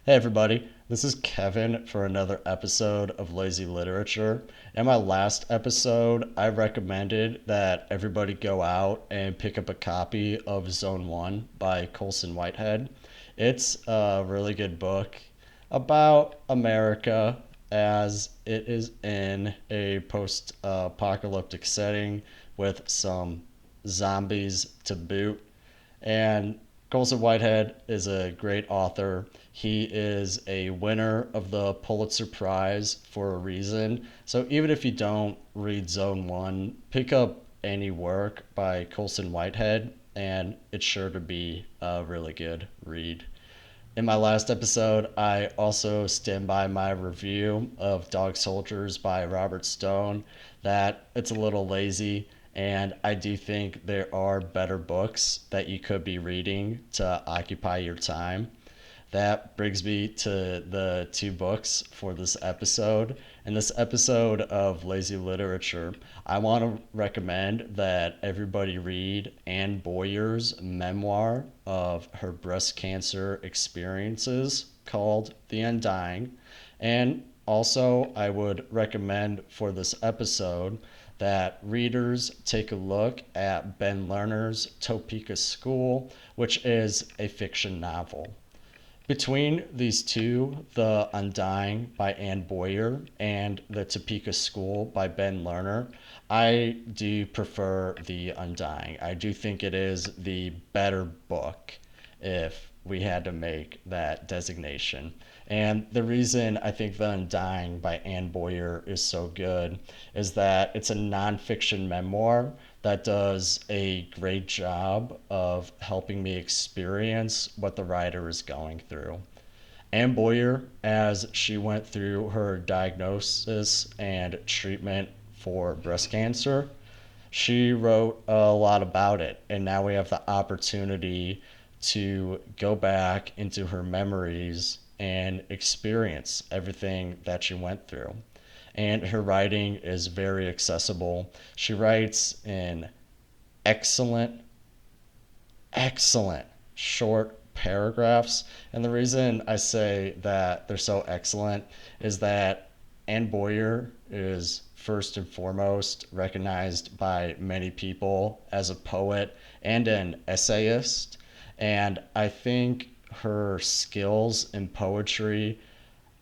Hey everybody, this is Kevin for another episode of Lazy Literature. In my last episode, I recommended that everybody go out and pick up a copy of Zone 1 by Colson Whitehead. It's a really good book about America as it is in a post apocalyptic setting with some zombies to boot. And Colson Whitehead is a great author. He is a winner of the Pulitzer Prize for a reason. So even if you don't read Zone 1, pick up any work by Colson Whitehead, and it's sure to be a really good read. In my last episode, I also stand by my review of Dog Soldiers by Robert Stone, that it's a little lazy, and I do think there are better books that you could be reading to occupy your time. That brings me to the two books for this episode. In this episode of Lazy Literature, I want to recommend that everybody read Anne Boyer's memoir of her breast cancer experiences called The Undying. And also, I would recommend for this episode that readers take a look at Ben Lerner's Topeka School, which is a fiction novel. Between these two, The Undying by Anne Boyer and The Topeka School by Ben Lerner, I do prefer The Undying. I do think it is the better book if we had to make that designation. And the reason I think The Undying by Anne Boyer is so good is that it's a nonfiction memoir that does a great job of helping me experience what the writer is going through. Anne Boyer, as she went through her diagnosis and treatment for breast cancer, she wrote a lot about it. And now we have the opportunity to go back into her memories and experience everything that she went through. And her writing is very accessible. She writes in excellent, excellent short paragraphs. And the reason I say that they're so excellent is that Anne Boyer is first and foremost recognized by many people as a poet and an essayist. And I think her skills in poetry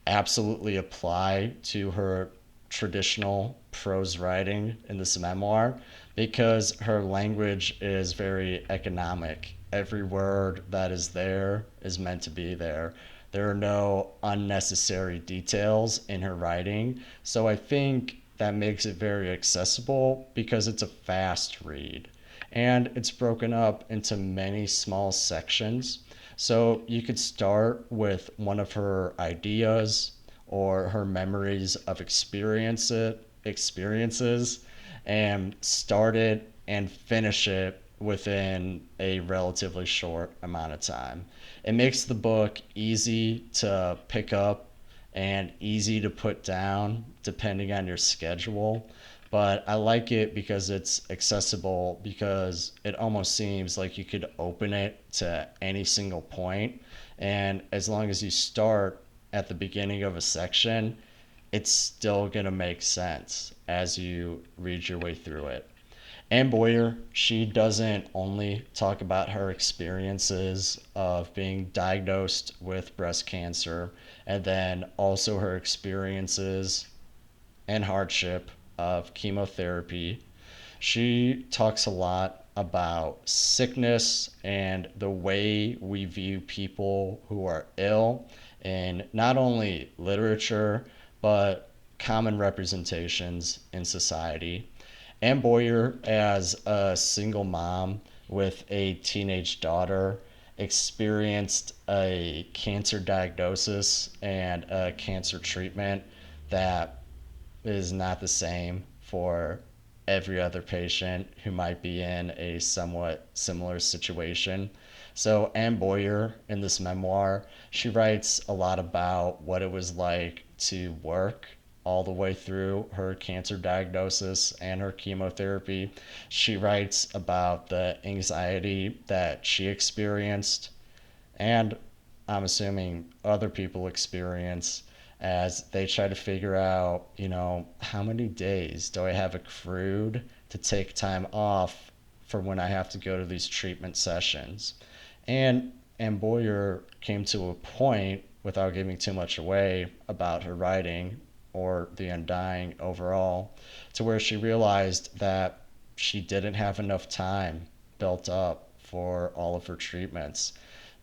absolutely apply to her traditional prose writing in this memoir because her language is very economic. Every word that is there is meant to be there. There are no unnecessary details in her writing. So I think that makes it very accessible because it's a fast read. And it's broken up into many small sections. So you could start with one of her ideas or her memories of experiences and start it and finish it within a relatively short amount of time. It makes the book easy to pick up and easy to put down depending on your schedule. But I like it because it's accessible, because it almost seems like you could open it to any single point. And as long as you start at the beginning of a section, it's still going to make sense as you read your way through it. Anne Boyer, she doesn't only talk about her experiences of being diagnosed with breast cancer and then also her experiences and hardship of chemotherapy. She talks a lot about sickness and the way we view people who are ill in not only literature but common representations in society. Anne Boyer, as a single mom with a teenage daughter, experienced a cancer diagnosis and a cancer treatment that is not the same for every other patient who might be in a somewhat similar situation. So Anne Boyer, in this memoir, she writes a lot about what it was like to work all the way through her cancer diagnosis and her chemotherapy. She writes about the anxiety that she experienced, and I'm assuming other people experience as they try to figure out, how many days do I have accrued to take time off for when I have to go to these treatment sessions. And Boyer came to a point, without giving too much away about her writing or the Undying overall, to where she realized that she didn't have enough time built up for all of her treatments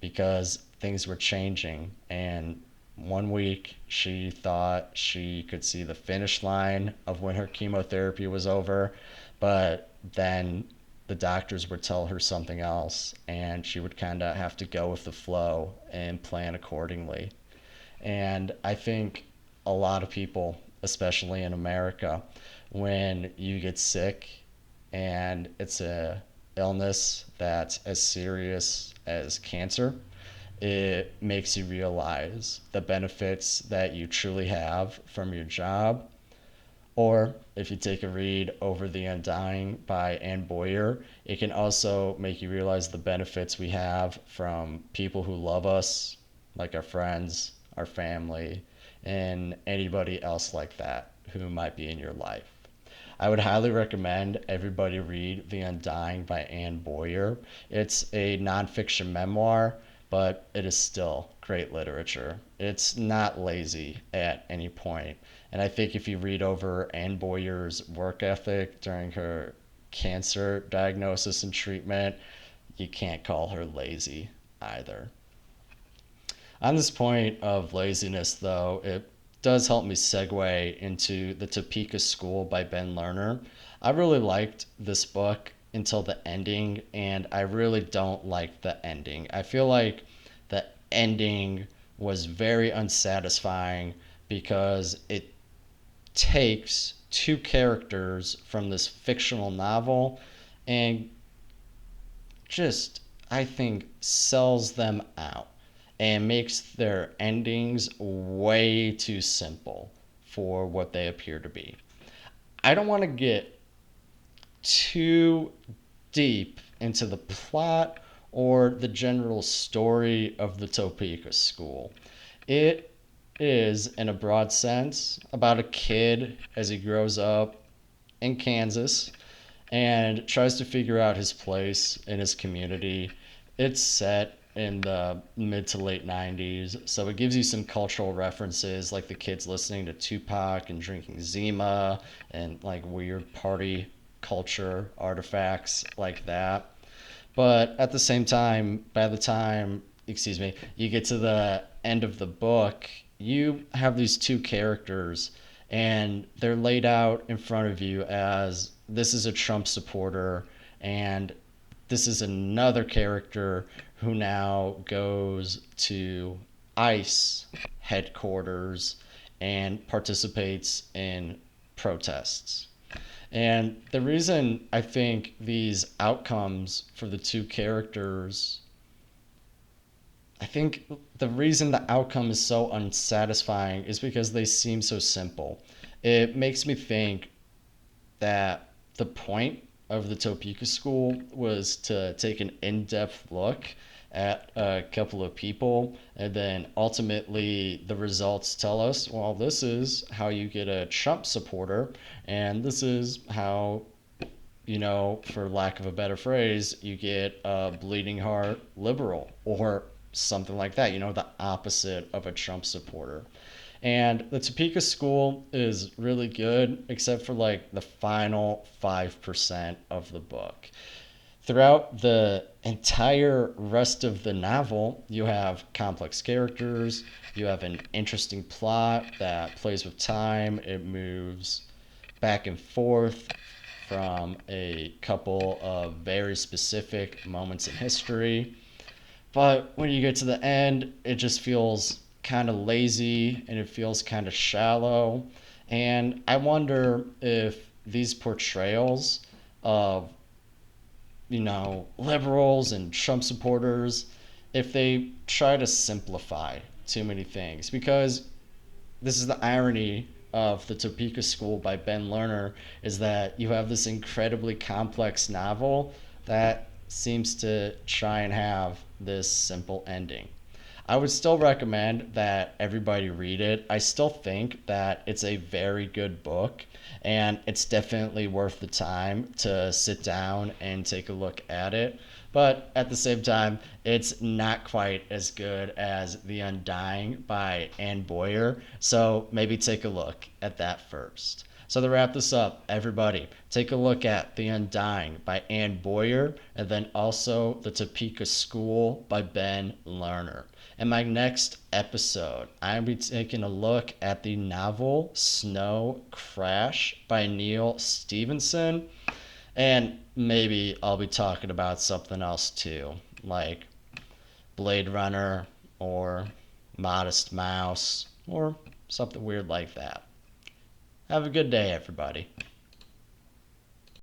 because things were changing. And one week she thought she could see the finish line of when her chemotherapy was over, but then the doctors would tell her something else, and she would kind of have to go with the flow and plan accordingly. And I think a lot of people, especially in America, when you get sick and it's a illness that's as serious as cancer, it makes you realize the benefits that you truly have from your job. Or if you take a read over The Undying by Anne Boyer, it can also make you realize the benefits we have from people who love us, like our friends, our family, and anybody else like that who might be in your life. I would highly recommend everybody read The Undying by Anne Boyer. It's a nonfiction memoir, but it is still great literature. It's not lazy at any point. And I think if you read over Anne Boyer's work ethic during her cancer diagnosis and treatment, you can't call her lazy either. On this point of laziness, though, it does help me segue into the Topeka School by Ben Lerner. I really liked this book until the ending, and I really don't like the ending. I feel like the ending was very unsatisfying because it takes two characters from this fictional novel and just, I think, sells them out and makes their endings way too simple for what they appear to be. I don't want to get too deep into the plot or the general story of the Topeka School. It is, in a broad sense, about a kid as he grows up in Kansas and tries to figure out his place in his community. It's set in the mid to late 90s, so it gives you some cultural references like the kids listening to Tupac and drinking Zima and like weird party culture artifacts like that. But at the same time, by the time, you get to the end of the book, you have these two characters and they're laid out in front of you as this is a Trump supporter and this is another character who now goes to ICE headquarters and participates in protests. And the reason I think these outcomes for the two characters, I think the reason the outcome is so unsatisfying is because they seem so simple. It makes me think that the point of the Topeka School was to take an in-depth look at a couple of people, and then ultimately the results tell us, well, this is how you get a Trump supporter, and this is how, for lack of a better phrase, you get a bleeding heart liberal or something like that, the opposite of a Trump supporter. And the Topeka School is really good, except for like the final 5% of the book. Throughout the entire rest of the novel, you have complex characters, you have an interesting plot that plays with time, it moves back and forth from a couple of very specific moments in history. But when you get to the end, it just feels kind of lazy and it feels kind of shallow. And I wonder if these portrayals of, liberals and Trump supporters, if they try to simplify too many things. Because this is the irony of the Topeka School by Ben Lerner, is that you have this incredibly complex novel that seems to try and have this simple ending. I would still recommend that everybody read it. I still think that it's a very good book, and it's definitely worth the time to sit down and take a look at it. But at the same time, it's not quite as good as The Undying by Anne Boyer. So maybe take a look at that first. So to wrap this up, everybody, take a look at The Undying by Anne Boyer, and then also The Topeka School by Ben Lerner. In my next episode, I'll be taking a look at the novel Snow Crash by Neal Stephenson. And maybe I'll be talking about something else too, like Blade Runner or Modest Mouse or something weird like that. Have a good day, everybody.